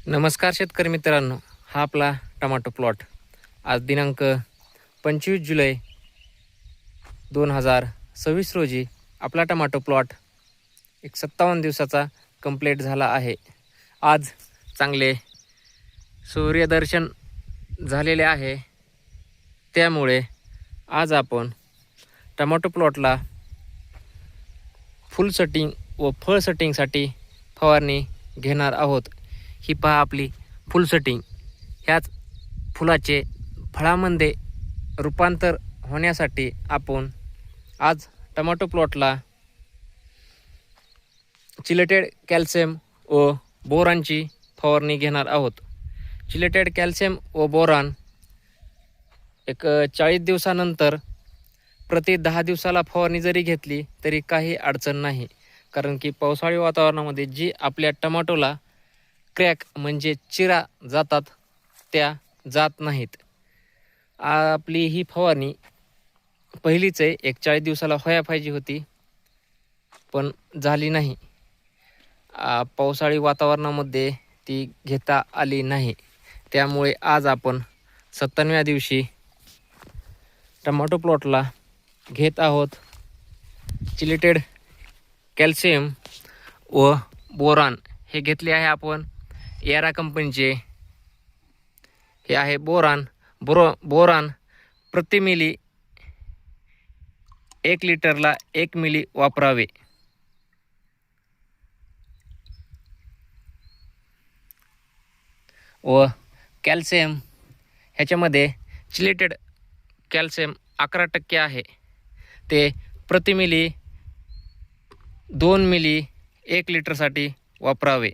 नमस्कार शेतकरी मित्रांनो, हा आपला टमाटो प्लॉट आज दिनांक 25 जुलै 2026 रोजी आपला टमाटो प्लॉट 57 दिवसाचा कंप्लीट झाला आहे. आज चांगले सूर्यदर्शन झालेले आहे, त्यामुळे आज आपण टमाटो प्लॉटला फुल सेटिंग व फळ सेटिंगसाठी फवारणी घेणार आहोत. ही पहा आपली फुल सेटिंग. ह्याच फुलाचे फळामध्ये रूपांतर होण्यासाठी आपण आज टमाटो प्लॉटला चिलेटेड कॅल्शियम व बोरानची फवारणी घेणार आहोत. चिलेटेड कॅल्शियम व बोरान एक 40 दिवसानंतर प्रति 10 दिवसाला फवारणी जरी घेतली तरी काही अडचण नाही, कारण की पावसाळी वातावरणामध्ये जी आपल्या टमाटोला क्रॅक म्हणजे चिरा जातात त्या जात नाहीत. आपली ही फवारणी पहिलीच आहे, 41 दिवसाला व्हायला पाहिजे होती पण झाली नाही. पावसाळी वातावरणामध्ये ती घेता आली नाही, त्यामुळे आज आपण 97व्या दिवशी टमाटो प्लॉटला घेत आहोत चिलेटेड कॅल्शियम व बोरान. हे घेतले आहे आपण एरा कंपनीचे. हे आहे बोरान प्रति मिली 1 लिटरला 1 मिली वापरावे. व कॅल्शियम ह्याच्यामध्ये चिलेटेड कॅल्शियम 11% आहे, ते प्रति मिली 2 मिली 1 लिटरसाठी वापरावे.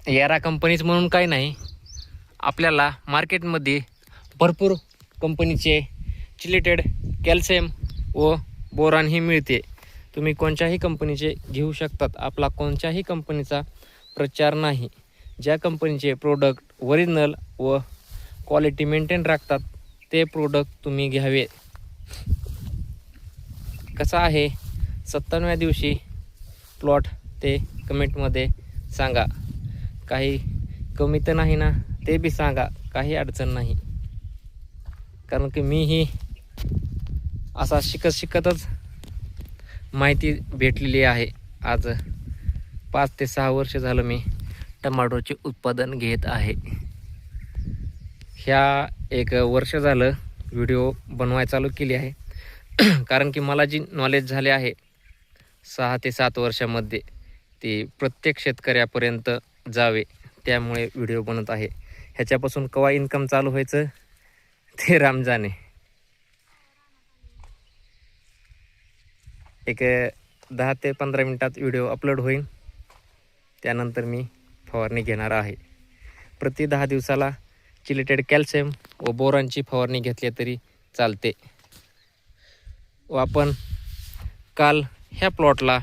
एरा कंपनीच म्हणून काही नाही, आपल्याला मार्केटमध्ये भरपूर कंपनीचे चिलेटेड कॅल्शियम व बोरान ही मिळते. तुम्ही कोणत्याही कंपनीचे घेऊ शकतात. आपला कोणत्याही कंपनीचा प्रचार नाही. ज्या कंपनीचे प्रोडक्ट ओरिजिनल व क्वालिटी मेंटेन राखतात ते प्रोडक्ट तुम्ही घ्यावे. कसा आहे 97व्या दिवशी प्लॉट ते कमेंटमध्ये सांगा. काही कमी तर नाही ना ते बी सांगा, काही अडचण नाही. कारण की मीही असा शिकतच माहिती भेटलेली आहे. आज 5 ते 6 वर्ष झालं मी टमाटोचे उत्पादन घेत आहे. ह्या 1 वर्ष झालं व्हिडिओ बनवायला चालू केली आहे. कारण की मला जी नॉलेज झाले आहे 6 ते 7 वर्षामध्ये ते प्रत्येक शेतकऱ्यापर्यंत जावे, त्यामुळे व्हिडिओ बनत आहे. ह्याच्यापासून केव्हा इन्कम चालू व्हायचं ते राम जाणे. एक 10 ते 15 मिनिटात व्हिडिओ अपलोड होईल, त्यानंतर मी फवारणी घेणार आहे. प्रति 10 दिवसाला चिलेटेड कॅल्शियम व बोरानची फवारणी घेतली तरी चालते. व आपण काल ह्या प्लॉटला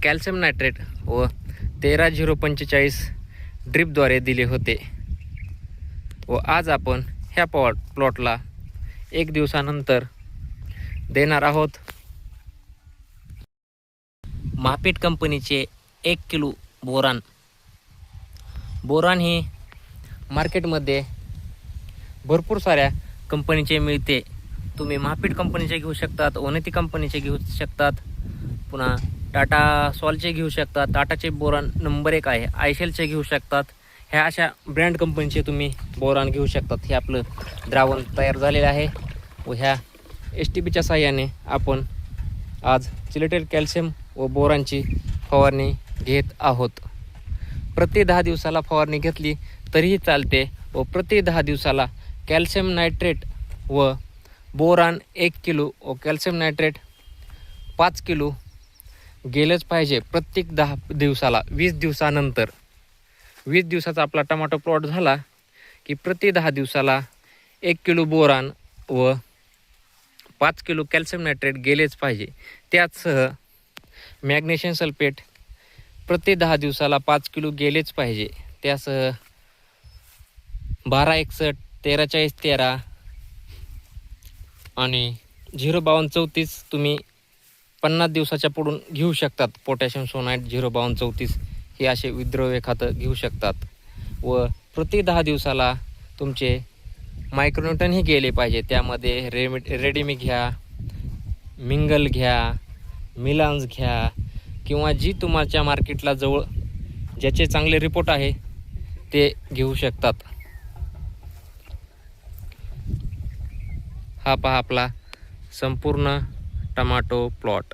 कॅल्शियम नायट्रेट व 13-045 ड्रिपद्वारे दिले होते. व आज आपण ह्या प्लॉटला 1 दिवसानंतर देणार आहोत महापीठ कंपनीचे 1 किलो बोरान. बोरान ही मार्केटमध्ये भरपूर साऱ्या कंपनीचे मिळते. तुम्ही महापीठ कंपनीचे घेऊ शकतात, ओनेती कंपनीचे घेऊ शकतात, पुन्हा टाटा सॉलचे घेऊ शकतात. टाटाचे बोरान नंबर 1 आहे. आयशेलचे घेऊ शकतात. ह्या अशा ब्रँड कंपनीचे तुम्ही बोरान घेऊ शकतात. हे आपलं द्रावण तयार झालेलं आहे व ह्या STPच्या साहाय्याने आपण आज चिलेटेड कॅल्शियम व बोरानची फवारणी घेत आहोत. प्रति 10 दिवसाला फवारणी घेतली तरीही चालते व प्रति 10 दिवसाला कॅल्शियम नायट्रेट व बोरान 1 किलो व कॅल्शियम नायट्रेट 5 किलो गेलंच पाहिजे प्रत्येक 10 दिवसाला. 20 दिवसानंतर 20 दिवसाचा आपला टमाटो प्लॉट झाला की प्रति 10 दिवसाला 1 किलो बोरान व 5 किलो कॅल्शियम नायट्रेट गेलेच पाहिजे. त्याचसह मॅग्नेशियम सल्फेट प्रति 10 दिवसाला 5 किलो गेलेच पाहिजे. त्यासह 1261 434013 आणि 05234 तुम्ही 50 दिवसाच्या पुढून घेऊ शकतात. पोटॅशियम सोनाईट 05234 हे असे विद्रव्य खातं घेऊ शकतात. व प्रति 10 दिवसाला तुमचे मायक्रोन्यूटन ही गेले पाहिजे. त्यामध्ये रेडीमी घ्या, मिंगल घ्या, मिलान्स घ्या किंवा जी तुमच्या मार्केटला जवळ ज्याचे चांगले रिपोर्ट आहे ते घेऊ शकतात. हा पहा आपला संपूर्ण टमाटो प्लॉट.